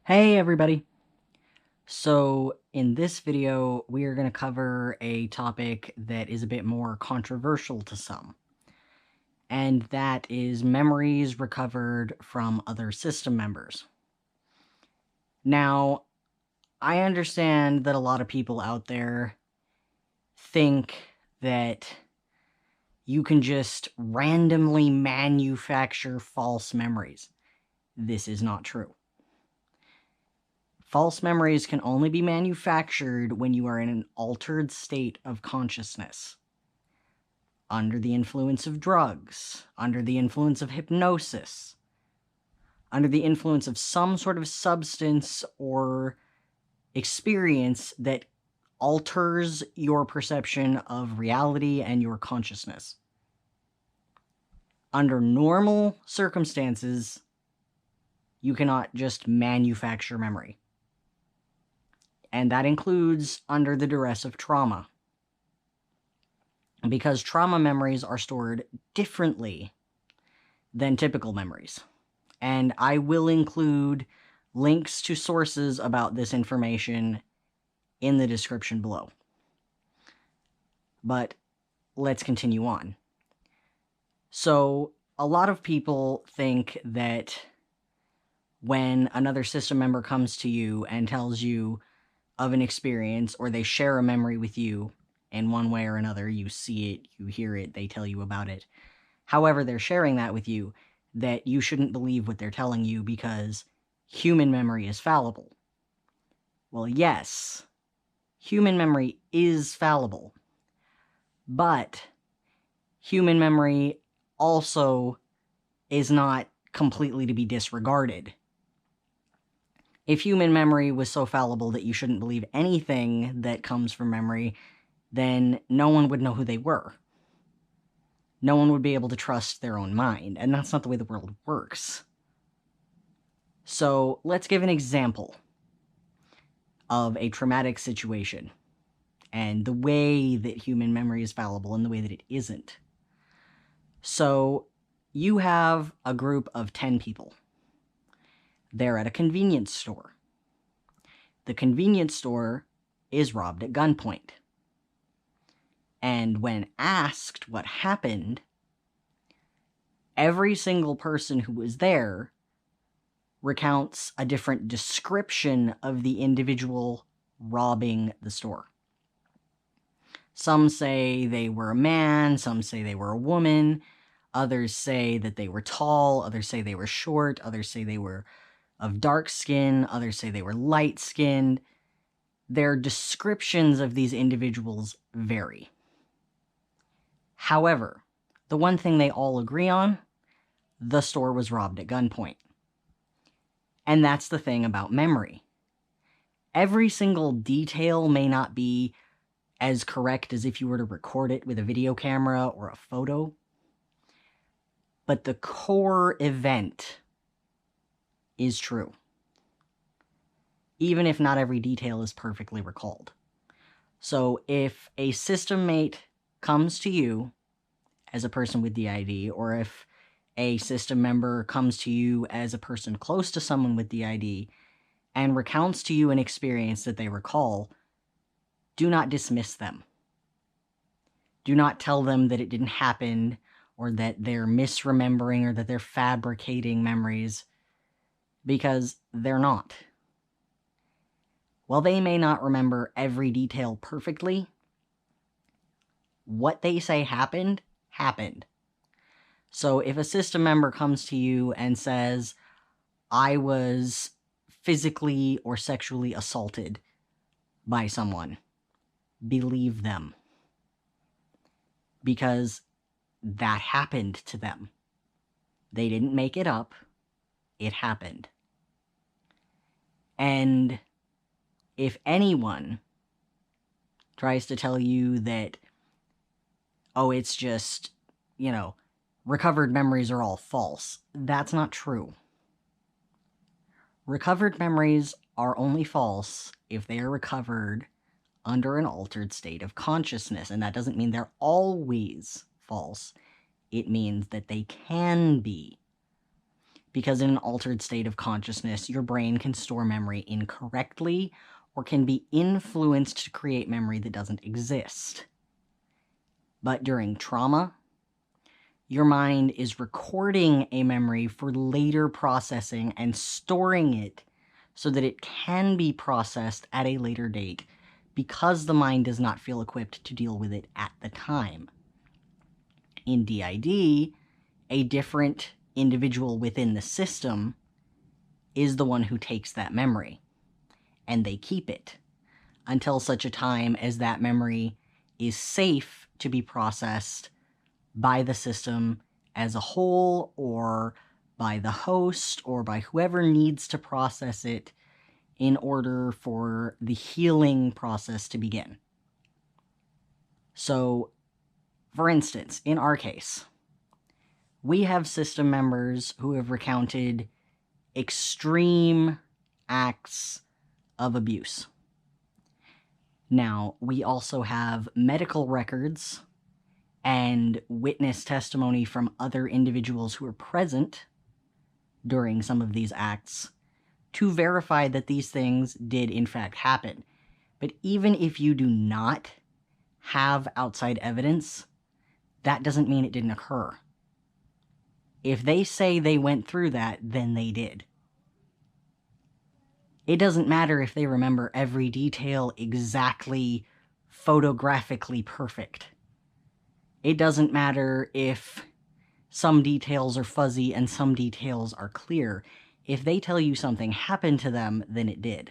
Hey everybody! So in this video, we are going to cover a topic that is a bit more controversial to some, and that is memories recovered from other system members. Now, I understand that a lot of people out there think that you can just randomly manufacture false memories. This is not true. False memories can only be manufactured when you are in an altered state of consciousness. Under the influence of drugs, under the influence of hypnosis, under the influence of some sort of substance or experience that alters your perception of reality and your consciousness. Under normal circumstances, you cannot just manufacture memory. And that includes under the duress of trauma. Because trauma memories are stored differently than typical memories. And I will include links to sources about this information in the description below. But let's continue on. So, a lot of people think that when another system member comes to you and tells you of an experience, or they share a memory with you in one way or another, you see it, you hear it, they tell you about it, however they're sharing that with you, that you shouldn't believe what they're telling you because human memory is fallible. Well, yes, human memory is fallible, but human memory also is not completely to be disregarded. If human memory was so fallible that you shouldn't believe anything that comes from memory, then no one would know who they were. No one would be able to trust their own mind, and that's not the way the world works. So let's give an example of a traumatic situation and the way that human memory is fallible and the way that it isn't. So you have a group of 10 people. They're at a convenience store. The convenience store is robbed at gunpoint. And when asked what happened, every single person who was there recounts a different description of the individual robbing the store. Some say they were a man, some say they were a woman, others say that they were tall, others say they were short, others say they were of dark skin, others say they were light-skinned. Their descriptions of these individuals vary. However, the one thing they all agree on, the store was robbed at gunpoint. And that's the thing about memory. Every single detail may not be as correct as if you were to record it with a video camera or a photo, but the core event is true, even if not every detail is perfectly recalled. So if a system mate comes to you as a person with DID, or if a system member comes to you as a person close to someone with DID and recounts to you an experience that they recall, do not dismiss them. Do not tell them that it didn't happen, or that they're misremembering, or that they're fabricating memories, because they're not. While they may not remember every detail perfectly, what they say happened, happened. So if a system member comes to you and says, I was physically or sexually assaulted by someone, believe them. Because that happened to them. They didn't make it up. It happened. And if anyone tries to tell you that, oh, it's just, recovered memories are all false, that's not true. Recovered memories are only false if they are recovered under an altered state of consciousness, and that doesn't mean they're always false. It means that they can be. because in an altered state of consciousness, your brain can store memory incorrectly or can be influenced to create memory that doesn't exist. But during trauma, your mind is recording a memory for later processing and storing it so that it can be processed at a later date because the mind does not feel equipped to deal with it at the time. In DID, a different individual within the system is the one who takes that memory, and they keep it until such a time as that memory is safe to be processed by the system as a whole, or by the host, or by whoever needs to process it in order for the healing process to begin. So, for instance, in our case, we have system members who have recounted extreme acts of abuse. Now, we also have medical records and witness testimony from other individuals who were present during some of these acts to verify that these things did in fact happen. But even if you do not have outside evidence, that doesn't mean it didn't occur. If they say they went through that, then they did. It doesn't matter if they remember every detail exactly photographically perfect. It doesn't matter if some details are fuzzy and some details are clear. If they tell you something happened to them, then it did.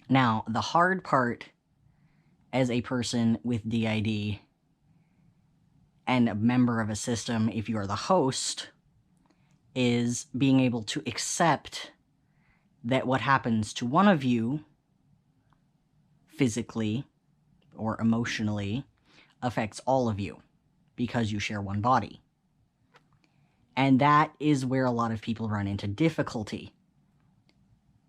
Now, the hard part as a person with DID and a member of a system, if you are the host, is being able to accept that what happens to one of you physically or emotionally affects all of you because you share one body. And that is where a lot of people run into difficulty.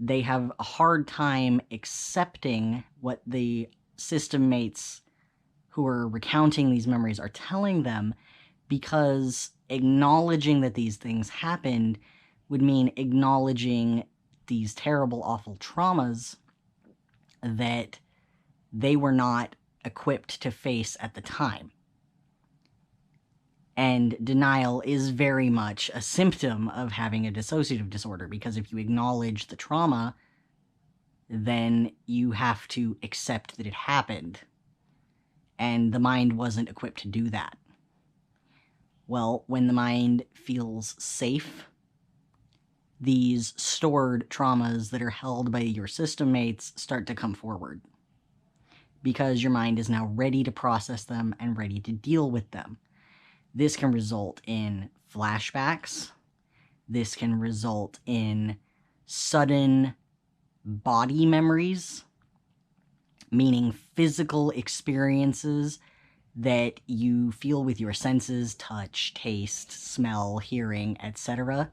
They have a hard time accepting what the system mates who are recounting these memories are telling them, because acknowledging that these things happened would mean acknowledging these terrible, awful traumas that they were not equipped to face at the time. And denial is very much a symptom of having a dissociative disorder, because if you acknowledge the trauma, then you have to accept that it happened. And the mind wasn't equipped to do that. Well, when the mind feels safe, these stored traumas that are held by your system mates start to come forward, because your mind is now ready to process them and ready to deal with them. This can result in flashbacks. This can result in sudden body memories, meaning physical experiences that you feel with your senses, touch, taste, smell, hearing, etc.,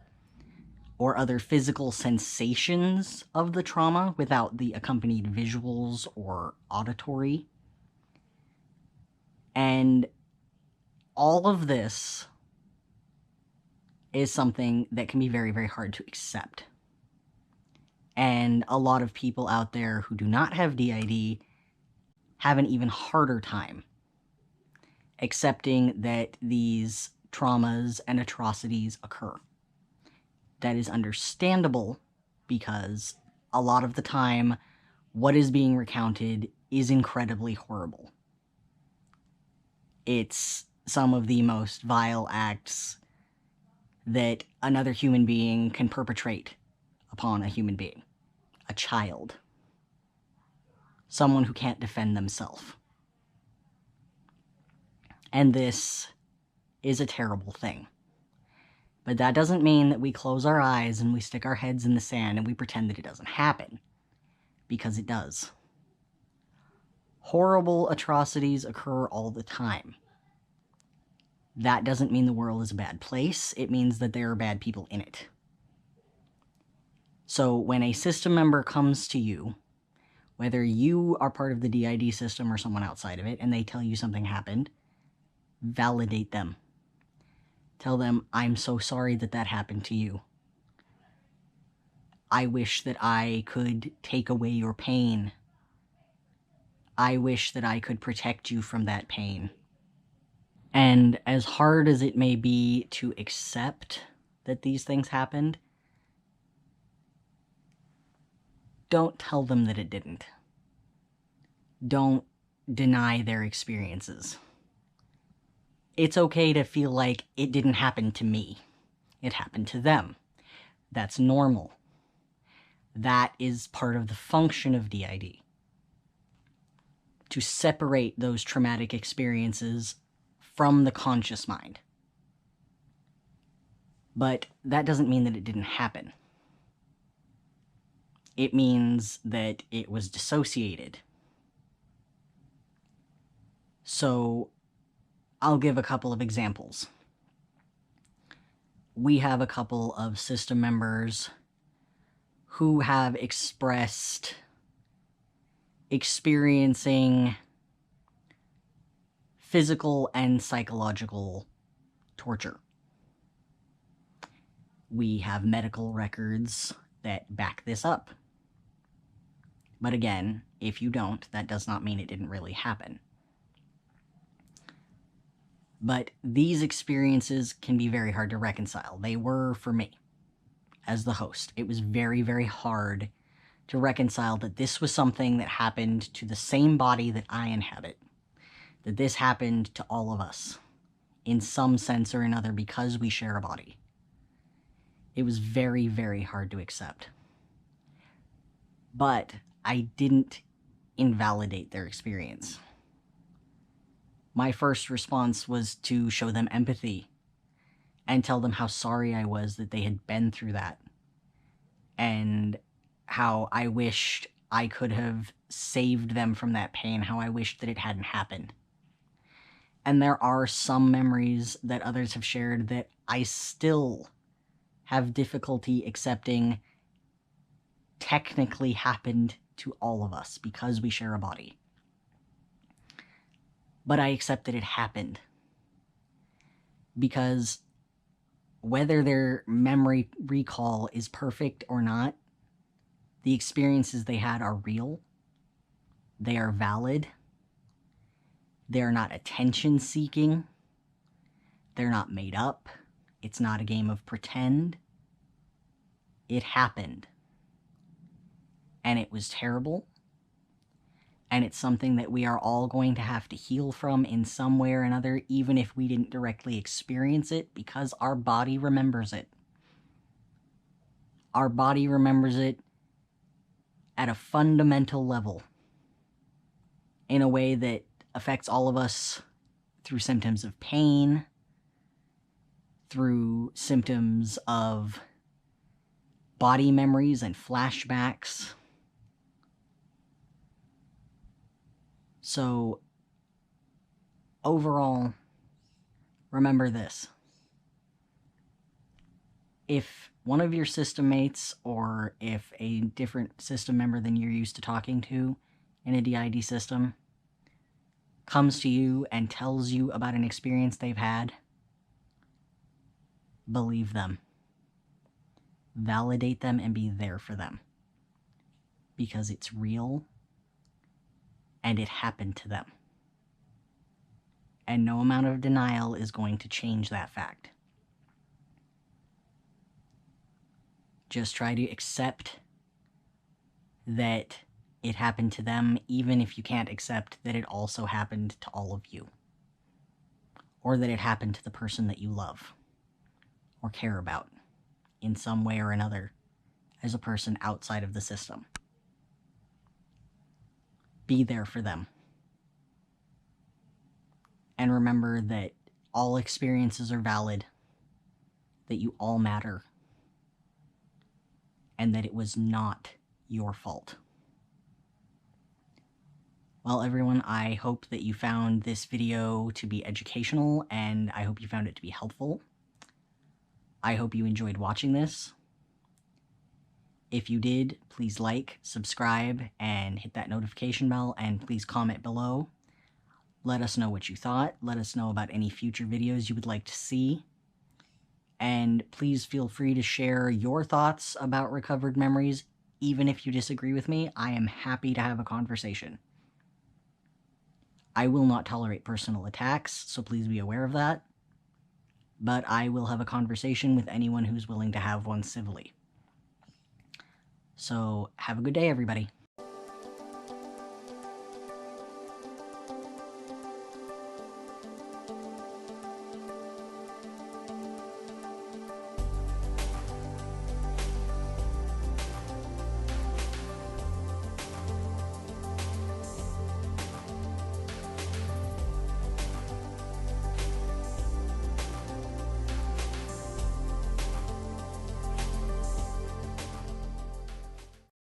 or other physical sensations of the trauma without the accompanied visuals or auditory. And all of this is something that can be very, very hard to accept. And a lot of people out there who do not have DID have an even harder time accepting that these traumas and atrocities occur. That is understandable, because a lot of the time, what is being recounted is incredibly horrible. It's some of the most vile acts that another human being can perpetrate upon a human being. A child. Someone who can't defend themselves. And this is a terrible thing. But that doesn't mean that we close our eyes and we stick our heads in the sand and we pretend that it doesn't happen. Because it does. Horrible atrocities occur all the time. That doesn't mean the world is a bad place. It means that there are bad people in it. So when a system member comes to you, whether you are part of the DID system or someone outside of it, and they tell you something happened, validate them. Tell them, I'm so sorry that that happened to you. I wish that I could take away your pain. I wish that I could protect you from that pain. And as hard as it may be to accept that these things happened, don't tell them that it didn't. Don't deny their experiences. It's okay to feel like it didn't happen to me. It happened to them. That's normal. That is part of the function of DID. To separate those traumatic experiences from the conscious mind. But that doesn't mean that it didn't happen. It means that it was dissociated. So, I'll give a couple of examples. We have a couple of system members who have expressed experiencing physical and psychological torture. We have medical records that back this up. But again, if you don't, that does not mean it didn't really happen. But these experiences can be very hard to reconcile. They were for me, as the host. It was very, very hard to reconcile that this was something that happened to the same body that I inhabit. That this happened to all of us, in some sense or another, because we share a body. It was very, very hard to accept. But I didn't invalidate their experience. My first response was to show them empathy and tell them how sorry I was that they had been through that, and how I wished I could have saved them from that pain, how I wished that it hadn't happened. And there are some memories that others have shared that I still have difficulty accepting technically happened to all of us because we share a body. But I accept that it happened. Because whether their memory recall is perfect or not, the experiences they had are real. They are valid. They're not attention-seeking. They're not made up. It's not a game of pretend. It happened. And it was terrible. And it's something that we are all going to have to heal from in some way or another, even if we didn't directly experience it, because our body remembers it. Our body remembers it at a fundamental level, in a way that affects all of us through symptoms of pain, through symptoms of body memories and flashbacks. So, overall, remember this. If one of your system mates, or if a different system member than you're used to talking to in a DID system, comes to you and tells you about an experience they've had, believe them. Validate them and be there for them. Because it's real. And it happened to them. And no amount of denial is going to change that fact. Just try to accept that it happened to them, even if you can't accept that it also happened to all of you. Or that it happened to the person that you love or care about in some way or another as a person outside of the system. Be there for them. And remember that all experiences are valid, that you all matter, and that it was not your fault. Well, everyone, I hope that you found this video to be educational, and I hope you found it to be helpful. I hope you enjoyed watching this. If you did, please like, subscribe, and hit that notification bell, and please comment below. Let us know what you thought. Let us know about any future videos you would like to see. And please feel free to share your thoughts about recovered memories. Even if you disagree with me, I am happy to have a conversation. I will not tolerate personal attacks, so please be aware of that. But I will have a conversation with anyone who's willing to have one civilly. So, have a good day, everybody.